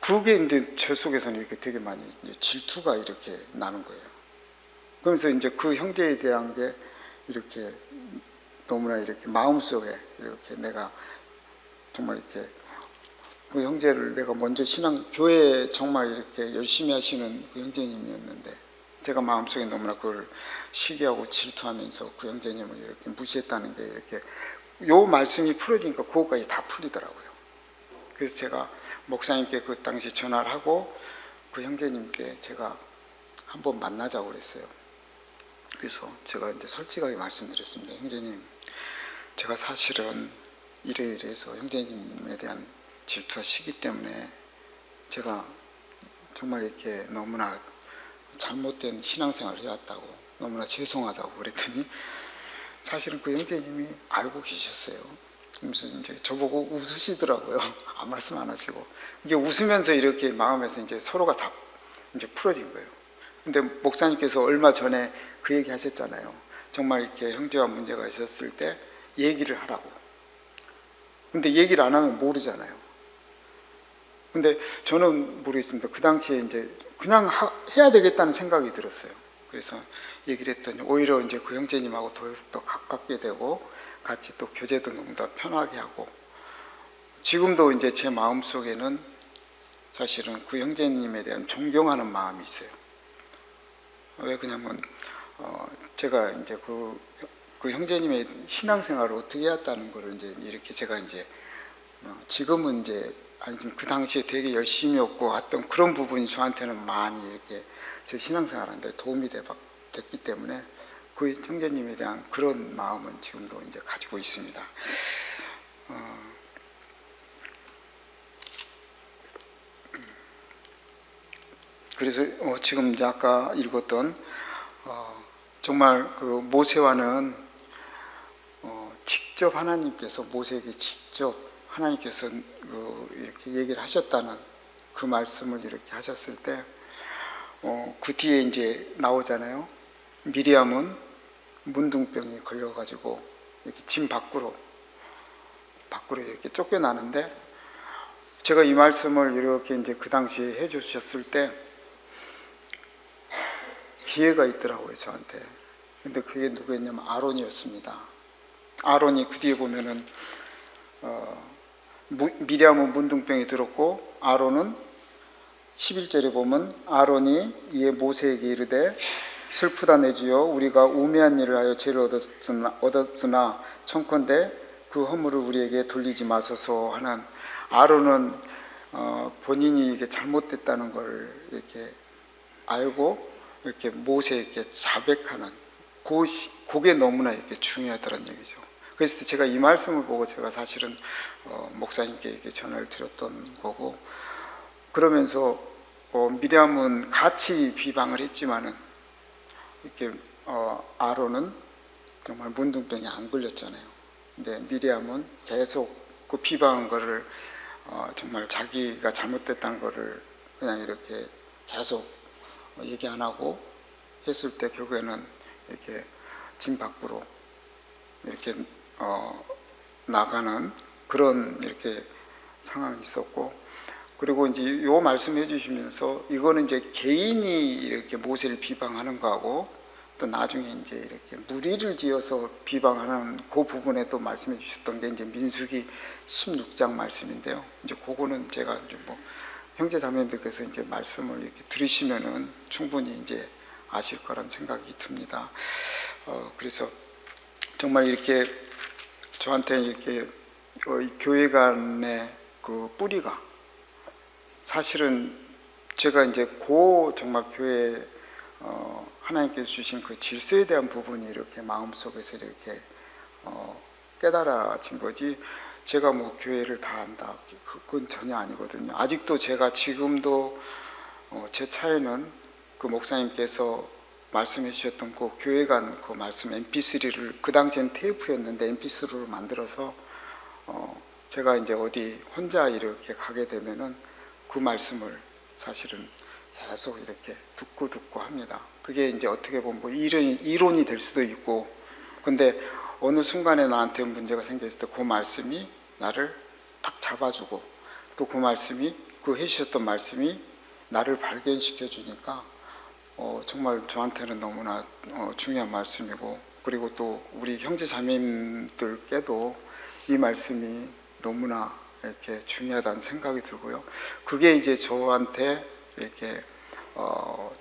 그게 이제 저 속에서는 이렇게 되게 많이 이제 질투가 이렇게 나는 거예요. 그러면서 이제 그 형제에 대한 게 이렇게 너무나 이렇게 마음속에 이렇게 내가 정말 이렇게 그 형제를 내가 먼저 교회에 정말 이렇게 열심히 하시는 그 형제님이었는데 제가 마음속에 너무나 그걸 시기하고 질투하면서 그 형제님을 이렇게 무시했다는 게 이렇게 요 말씀이 풀어지니까 그거까지 다 풀리더라고요. 그래서 제가 목사님께 그 당시 전화를 하고 그 형제님께 제가 한번 만나자고 그랬어요. 그래서 제가 이제 솔직하게 말씀드렸습니다. 형제님, 제가 사실은 이래서 형제님에 대한 질투와 시기 때문에 제가 정말 이렇게 너무나 잘못된 신앙생활을 해왔다고, 너무나 죄송하다고 그랬더니 사실은 그 형제님이 알고 계셨어요. 그래서 이제 저보고 웃으시더라고요. 아무 말씀 안 하시고. 이게 웃으면서 이렇게 마음에서 이제 서로가 다 이제 풀어진 거예요. 근데 목사님께서 얼마 전에 그 얘기 하셨잖아요. 정말 이렇게 형제와 문제가 있었을 때 얘기를 하라고. 근데 얘기를 안 하면 모르잖아요. 근데 저는 모르겠습니다. 그 당시에 이제 그냥 해야 되겠다는 생각이 들었어요. 그래서 얘기를 했더니 오히려 이제 그 형제님하고 더 가깝게 되고 같이 또 교제도 너무 더 편하게 하고, 지금도 이제 제 마음 속에는 사실은 그 형제님에 대한 존경하는 마음이 있어요. 왜 그러냐면 제가 이제 그 형제님의 신앙생활을 어떻게 해왔다는 거를 이제 이렇게 제가 이제 지금은 이제 아니지만 그 당시에 되게 열심히 했고 했던 그런 부분이 저한테는 많이 이렇게 제 신앙생활하는데 도움이 됐기 때문에 그 형제님에 대한 그런 마음은 지금도 이제 가지고 있습니다. 그래서 지금 이제 아까 읽었던 정말 그 모세와는 직접 하나님께서 모세에게 직접 하나님께서 이렇게 얘기를 하셨다는 그 말씀을 이렇게 하셨을 때 그 뒤에 이제 나오잖아요. 미리암은 문둥병이 걸려가지고 이렇게 팀 밖으로 이렇게 쫓겨나는데, 제가 이 말씀을 이렇게 이제 그 당시에 해주셨을 때 기회가 있더라고요, 저한테. 근데 그게 누구였냐면 아론이었습니다. 아론이 그 뒤에 보면은 미리암은 문둥병이 들었고, 아론은 11절에 보면 아론이 이에 모세에게 이르되 슬프다 내 주여, 우리가 우매한 일을 하여 죄를 얻었으나 청컨대 그 허물을 우리에게 돌리지 마소서 하는, 아론은 본인이 이게 잘못됐다는 걸 이렇게 알고 이렇게 모세에게 자백하는 그게 너무나 이렇게 중요하다는 얘기죠. 그래서 제가 이 말씀을 보고 제가 사실은 목사님께 이렇게 전화를 드렸던 거고, 그러면서 미리암은 같이 비방을 했지만은 이렇게 아론은 정말 문둥병에 안 걸렸잖아요. 근데 미리암은 계속 그 비방한 거를 정말 자기가 잘못됐다는 거를 그냥 이렇게 계속 얘기 안 하고 했을 때 결국에는 이렇게 진 밖으로 이렇게 나가는 그런 이렇게 상황이 있었고, 그리고 이제 요 말씀해 주시면서 이거는 이제 개인이 이렇게 모세를 비방하는 거하고 또 나중에 이제 이렇게 무리를 지어서 비방하는 그 부분에 또 말씀해 주셨던 게 이제 민수기 16장 말씀인데요. 이제 그거는 제가 이제 뭐 형제 자매님들께서 이제 말씀을 이렇게 들으시면은 충분히 이제 아실 거란 생각이 듭니다. 그래서 정말 이렇게 저한테 이렇게 교회 간의 그 뿌리가 사실은 제가 이제 정말 교회 하나님께서 주신 그 질서에 대한 부분이 이렇게 마음속에서 이렇게 깨달아진 거지, 제가 뭐 교회를 다 안다 그건 전혀 아니거든요. 아직도 제가 지금도 제 차에는 그 목사님께서 말씀해 주셨던 그 교회 간 그 말씀 mp3를, 그 당시엔 테이프였는데 mp3로 만들어서 제가 이제 어디 혼자 이렇게 가게 되면은 그 말씀을 사실은 계속 이렇게 듣고 합니다. 그게 이제 어떻게 보면 뭐 이론이 될 수도 있고, 근데 어느 순간에 나한테 문제가 생겼을 때 그 말씀이 나를 딱 잡아주고, 또 그 말씀이, 그 해주셨던 말씀이 나를 발견시켜 주니까 정말 저한테는 너무나 중요한 말씀이고, 그리고 또 우리 형제 자매님들께도 이 말씀이 너무나 이렇게 중요하다는 생각이 들고요. 그게 이제 저한테 이렇게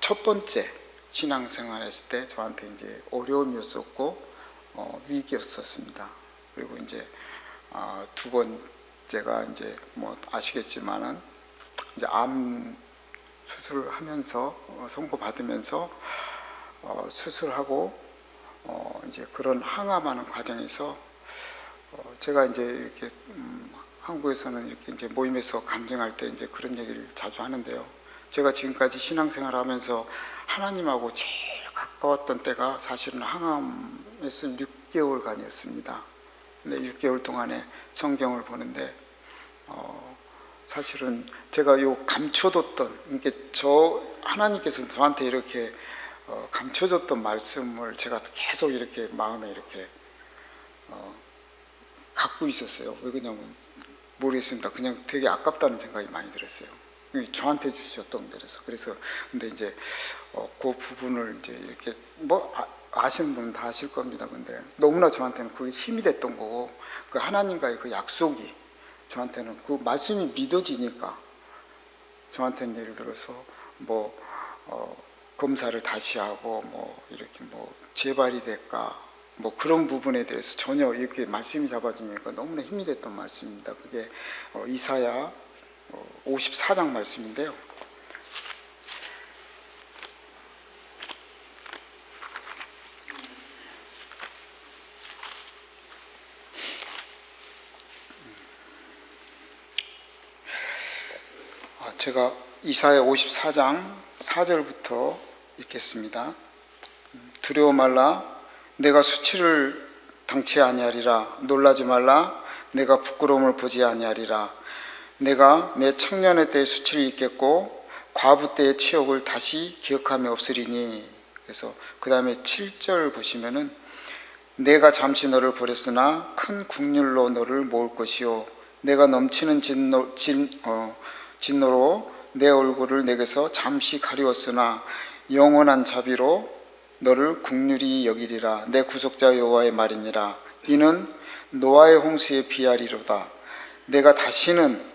첫 번째 신앙생활 했을 때 저한테 이제 어려움이었었고 위기였었습니다. 그리고 이제 두 번째가 이제 뭐 아시겠지만은 이제 암 수술을 하면서 선고 받으면서 수술하고 이제 그런 항암하는 과정에서 제가 이제 이렇게 한국에서는 이렇게 이제 모임에서 간증할 때 이제 그런 얘기를 자주 하는데요. 제가 지금까지 신앙생활을 하면서 하나님하고 제일 가까웠던 때가 사실은 항암에서 6개월간이었습니다. 근데 6개월 동안에 성경을 보는데 사실은 제가 요 감춰뒀던, 이렇게 하나님께서 저한테 이렇게 감춰줬던 말씀을 제가 계속 이렇게 마음에 이렇게 갖고 있었어요. 왜 그러냐면 모르겠습니다. 그냥 되게 아깝다는 생각이 많이 들었어요. 저한테 주셨던 데라서. 그래서 근데 이제 그 부분을 이제 이렇게 뭐 아시는 분은 다 아실 겁니다. 근데 너무나 저한테는 그게 힘이 됐던 거고, 그 하나님과의 그 약속이 저한테는 그 말씀이 믿어지니까, 저한테는 예를 들어서 뭐 검사를 다시 하고 뭐 이렇게 뭐 재발이 될까 뭐 그런 부분에 대해서 전혀 이렇게 말씀이 잡아지니까 너무나 힘이 됐던 말씀입니다. 그게 이사야 54장 말씀인데요. 제가 이사야 54장 4절부터 읽겠습니다. 두려워 말라, 내가 수치를 당치 아니하리라. 놀라지 말라, 내가 부끄러움을 보지 아니하리라. 내가 내 청년의 때의 수치를 잊겠고 과부 때의 치욕을 다시 기억함이 없으리니. 그래서 그 다음에 7절 보시면은 내가 잠시 너를 버렸으나 큰 국률로 너를 모을 것이요, 내가 넘치는 진노로 내 얼굴을 내게서 잠시 가리웠으나 영원한 자비로 너를 국률이 여기리라. 내 구속자 여호와의 말이니라. 이는 노아의 홍수에 비하리로다. 내가 다시는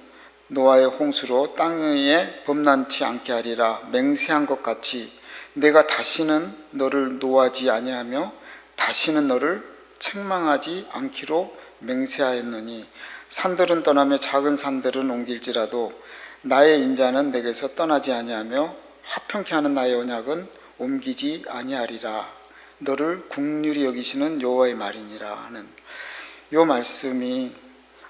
노아의 홍수로 땅 위에 범람치 않게 하리라. 맹세한 것 같이 내가 다시는 너를 노하지 아니하며 다시는 너를 책망하지 않기로 맹세하였느니, 산들은 떠나며 작은 산들은 옮길지라도 나의 인자는 내게서 떠나지 아니하며 화평케 하는 나의 언약은 옮기지 아니하리라. 너를 긍휼히 여기시는 여호와의 말이니라 하는 이 말씀이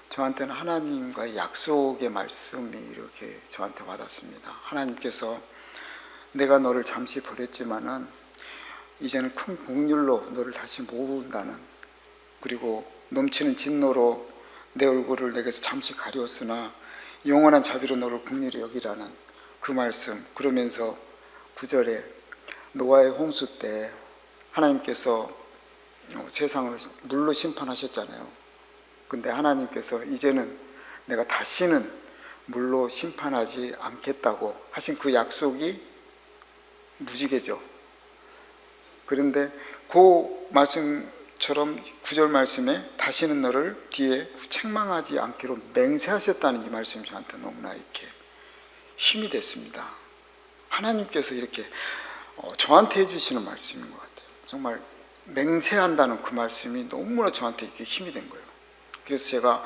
저한테는 하나님과의 약속의 말씀이 이렇게 저한테 와닿습니다. 하나님께서 내가 너를 잠시 버렸지만은 이제는 큰 긍휼로 너를 다시 모은다는, 그리고 넘치는 진노로 내 얼굴을 내게서 잠시 가렸으나 영원한 자비로 너를 긍휼히 여기라는 그 말씀. 그러면서 9절에 노아의 홍수 때 하나님께서 세상을 물로 심판하셨잖아요. 근데 하나님께서 이제는 내가 다시는 물로 심판하지 않겠다고 하신 그 약속이 무지개죠. 그런데 그 말씀처럼 9절 말씀에 다시는 너를 뒤에 책망하지 않기로 맹세하셨다는 이 말씀이 저한테 너무나 이렇게 힘이 됐습니다. 하나님께서 이렇게 저한테 해주시는 말씀인 것 같아요. 정말 맹세한다는 그 말씀이 너무나 저한테 이렇게 힘이 된 거예요. 그래서 제가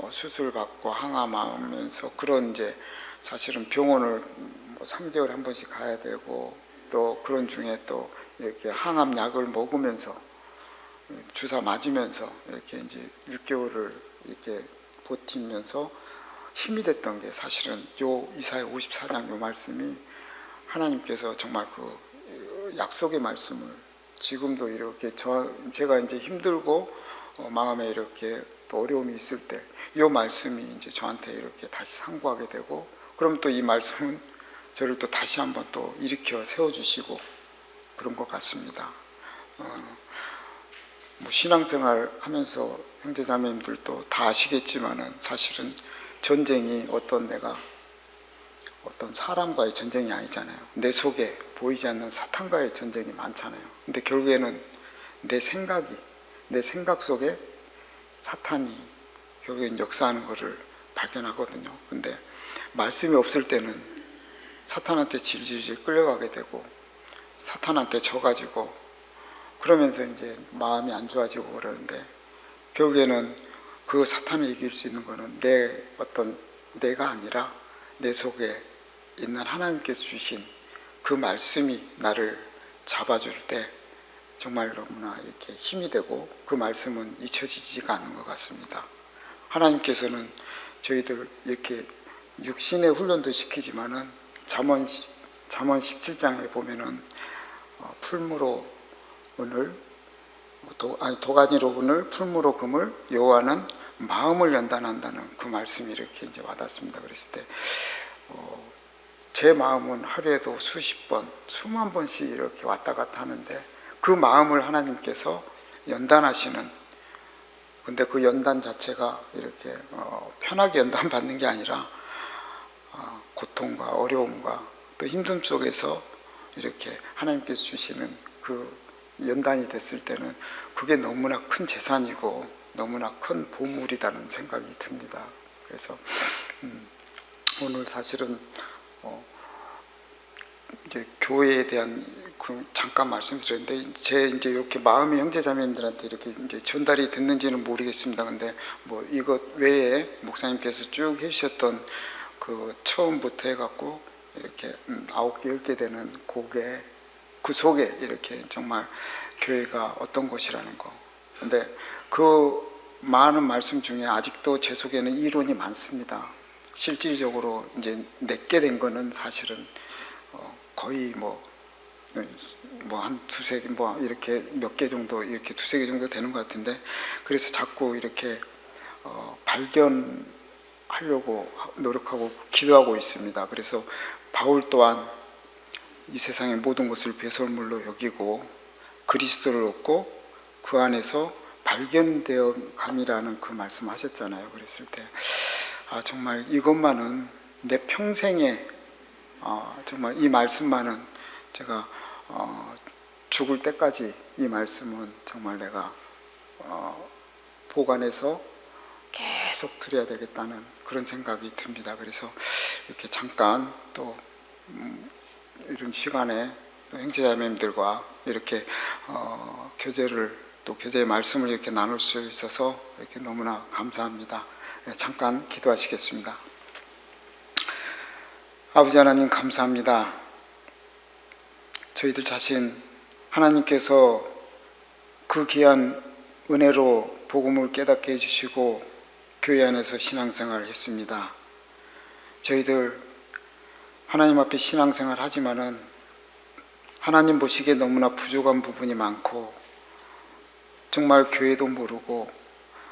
수술 받고 항암하면서 그런 이제 사실은 병원을 3개월에 한 번씩 가야 되고, 또 그런 중에 또 이렇게 항암 약을 먹으면서 주사 맞으면서 이렇게 이제 6개월을 이렇게 버티면서 힘이 됐던 게 사실은 요 이사야 54장 요 말씀이 하나님께서 정말 그 약속의 말씀을 지금도 이렇게 제가 이제 힘들고 마음에 이렇게 또 어려움이 있을 때 이 말씀이 이제 저한테 이렇게 다시 상고하게 되고, 그럼 또 이 말씀은 저를 또 다시 한번 또 일으켜 세워주시고 그런 것 같습니다. 뭐 신앙생활 하면서 형제자매님들도 다 아시겠지만은 사실은 전쟁이 내가 어떤 사람과의 전쟁이 아니잖아요. 내 속에 보이지 않는 사탄과의 전쟁이 많잖아요. 근데 결국에는 내 생각 속에 사탄이 결국엔 역사하는 것을 발견하거든요. 근데 말씀이 없을 때는 사탄한테 질질질 끌려가게 되고 사탄한테 져가지고 그러면서 이제 마음이 안 좋아지고 그러는데, 결국에는 그 사탄을 이길 수 있는 거는 내가 아니라 내 속에 있는 하나님께서 주신 그 말씀이 나를 잡아줄 때 정말 너무나 이렇게 힘이 되고, 그 말씀은 잊혀지지가 않는 것 같습니다. 하나님께서는 저희들 이렇게 육신의 훈련도 시키지만은 잠언 17장에 보면은 풀무로 은을 도가니로 은을 풀무로 금을 여호와는 마음을 연단한다는 그 말씀이 이렇게 이제 와닿습니다. 그랬을 때 제 마음은 하루에도 수십 번, 수만 번씩 이렇게 왔다 갔다 하는데 그 마음을 하나님께서 연단하시는, 근데 그 연단 자체가 이렇게 편하게 연단 받는 게 아니라 고통과 어려움과 또 힘듦 속에서 이렇게 하나님께서 주시는 그 연단이 됐을 때는 그게 너무나 큰 재산이고 너무나 큰 보물이라는 생각이 듭니다. 그래서 오늘 사실은 이제 교회에 대한 잠깐 말씀드렸는데, 제 이제 이렇게 마음이 형제자매님들한테 이렇게 이제 전달이 됐는지는 모르겠습니다. 근데 뭐 이것 외에 목사님께서 쭉 해주셨던 그 처음부터 해갖고 이렇게 9개, 10개 되는 곡에 그 속에 이렇게 정말 교회가 어떤 것이라는 거. 근데 그 많은 말씀 중에 아직도 제 속에는 이론이 많습니다. 실질적으로 이제 내게 된 거는 사실은 거의 한 두세 개, 이렇게 몇 개 정도, 이렇게 두세 개 정도 되는 것 같은데, 그래서 자꾸 이렇게 발견하려고 노력하고 기도하고 있습니다. 그래서 바울 또한 이 세상의 모든 것을 배설물로 여기고 그리스도를 얻고 그 안에서 발견되어 감이라는 그 말씀하셨잖아요. 그랬을 때 정말 이것만은 내 평생에 정말 이 말씀만은 제가 죽을 때까지 이 말씀은 정말 내가 보관해서 계속 드려야 되겠다는 그런 생각이 듭니다. 그래서 이렇게 잠깐 또 이런 시간에 또 형제자매님들과 이렇게 교제의 말씀을 이렇게 나눌 수 있어서 이렇게 너무나 감사합니다. 잠깐 기도하시겠습니다. 아버지 하나님 감사합니다. 저희들 자신 하나님께서 그 귀한 은혜로 복음을 깨닫게 해주시고 교회 안에서 신앙생활을 했습니다. 저희들 하나님 앞에 신앙생활 하지만은 하나님 보시기에 너무나 부족한 부분이 많고 정말 교회도 모르고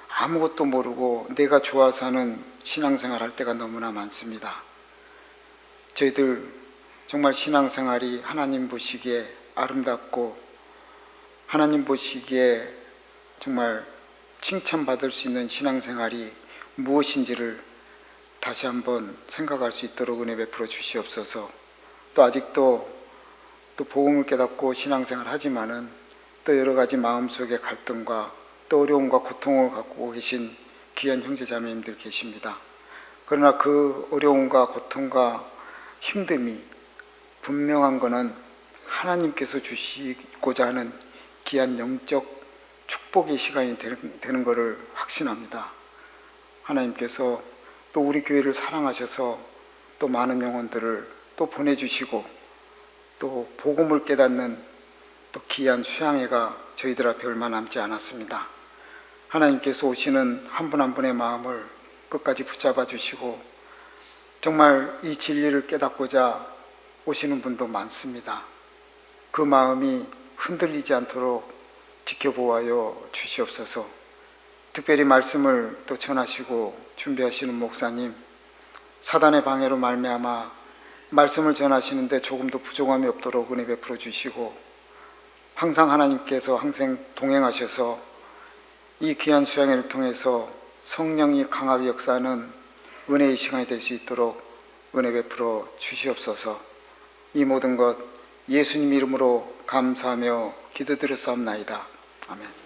아무것도 모르고 내가 좋아서 하는 신앙생활 할 때가 너무나 많습니다. 저희들 정말 신앙생활이 하나님 보시기에 아름답고 하나님 보시기에 정말 칭찬받을 수 있는 신앙생활이 무엇인지를 다시 한번 생각할 수 있도록 은혜 베풀어 주시옵소서. 또 아직도 또 복음을 깨닫고 신앙생활 하지만은 또 여러 가지 마음속의 갈등과 또 어려움과 고통을 갖고 계신 귀한 형제자매님들 계십니다. 그러나 그 어려움과 고통과 힘듦이 분명한 것은 하나님께서 주시고자 하는 귀한 영적 축복의 시간이 되는 것을 확신합니다. 하나님께서 또 우리 교회를 사랑하셔서 또 많은 영혼들을 또 보내주시고 또 복음을 깨닫는 또 귀한 수양회가 저희들 앞에 얼마 남지 않았습니다. 하나님께서 오시는 한 분 한 분의 마음을 끝까지 붙잡아 주시고 정말 이 진리를 깨닫고자 오시는 분도 많습니다. 그 마음이 흔들리지 않도록 지켜보아요 주시옵소서. 특별히 말씀을 또 전하시고 준비하시는 목사님, 사단의 방해로 말미암아 말씀을 전하시는데 조금도 부족함이 없도록 은혜 베풀어 주시고 항상 하나님께서 항상 동행하셔서 이 귀한 수양회를 통해서 성령이 강하게 역사하는 은혜의 시간이 될 수 있도록 은혜 베풀어 주시옵소서. 이 모든 것 예수님 이름으로 감사하며 기도드렸사옵나이다. 아멘.